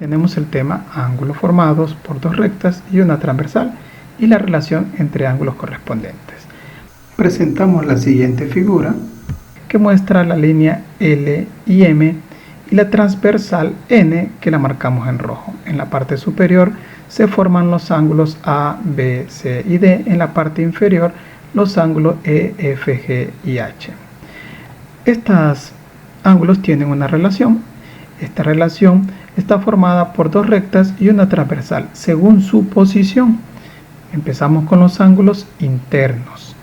Tenemos el tema ángulos formados por dos rectas y una transversal y la relación entre ángulos correspondientes. Presentamos la siguiente figura que muestra la línea L y M y la transversal N que la marcamos en rojo. En la parte superior se forman los ángulos A, B, C y D. En la parte inferior los ángulos E, F, G y H. Estos ángulos tienen una relación. Esta relación está formada por dos rectas y una transversal según su posición. Empezamos con los ángulos internos.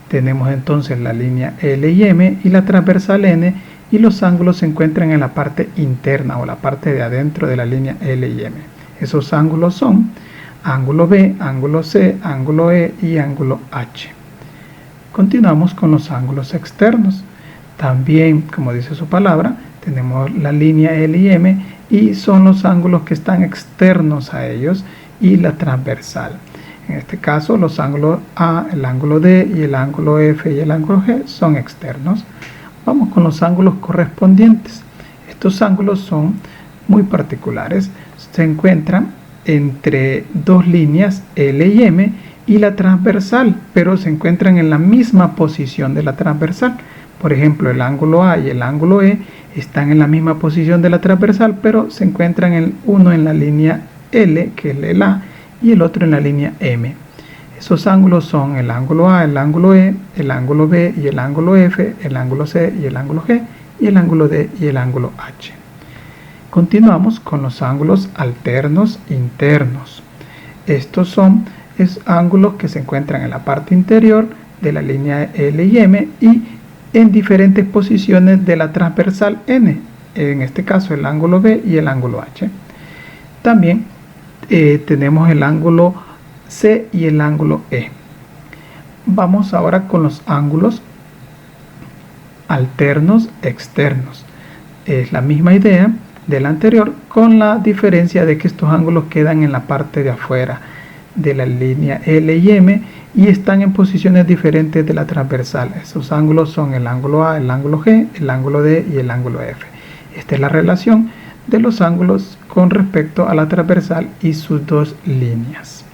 Tenemos entonces la línea L y M y la transversal N, y los ángulos se encuentran en la parte interna o la parte de adentro de la línea L y M. Esos ángulos son ángulo B, ángulo C, ángulo E y ángulo H. Continuamos con los ángulos externos. También, como dice su palabra, tenemos la línea L y M y son los ángulos que están externos a ellos y la transversal. En este caso, los ángulos A, el ángulo D y el ángulo F y el ángulo G son externos. Vamos con los ángulos correspondientes. Estos ángulos son muy particulares. Se encuentran entre dos líneas L y M y la transversal, pero se encuentran en la misma posición de la transversal. Por ejemplo, el ángulo A y el ángulo E están en la misma posición de la transversal, pero se encuentran uno en la línea L, que es el A, y el otro en la línea M. Esos ángulos son el ángulo A, el ángulo E, el ángulo B y el ángulo F, el ángulo C y el ángulo G, y el ángulo D y el ángulo H. Continuamos con los ángulos alternos internos. Estos son ángulos que se encuentran en la parte interior de la línea L y M y en diferentes posiciones de la transversal N, en este caso el ángulo B y el ángulo H. También tenemos el ángulo C y el ángulo E. Vamos ahora con los ángulos alternos externos. Es la misma idea del anterior, con la diferencia de que estos ángulos quedan en la parte de afuera de la línea L y M y están en posiciones diferentes de la transversal. Esos ángulos son el ángulo A, el ángulo G, el ángulo D y el ángulo F. Esta es la relación de los ángulos con respecto a la transversal y sus dos líneas.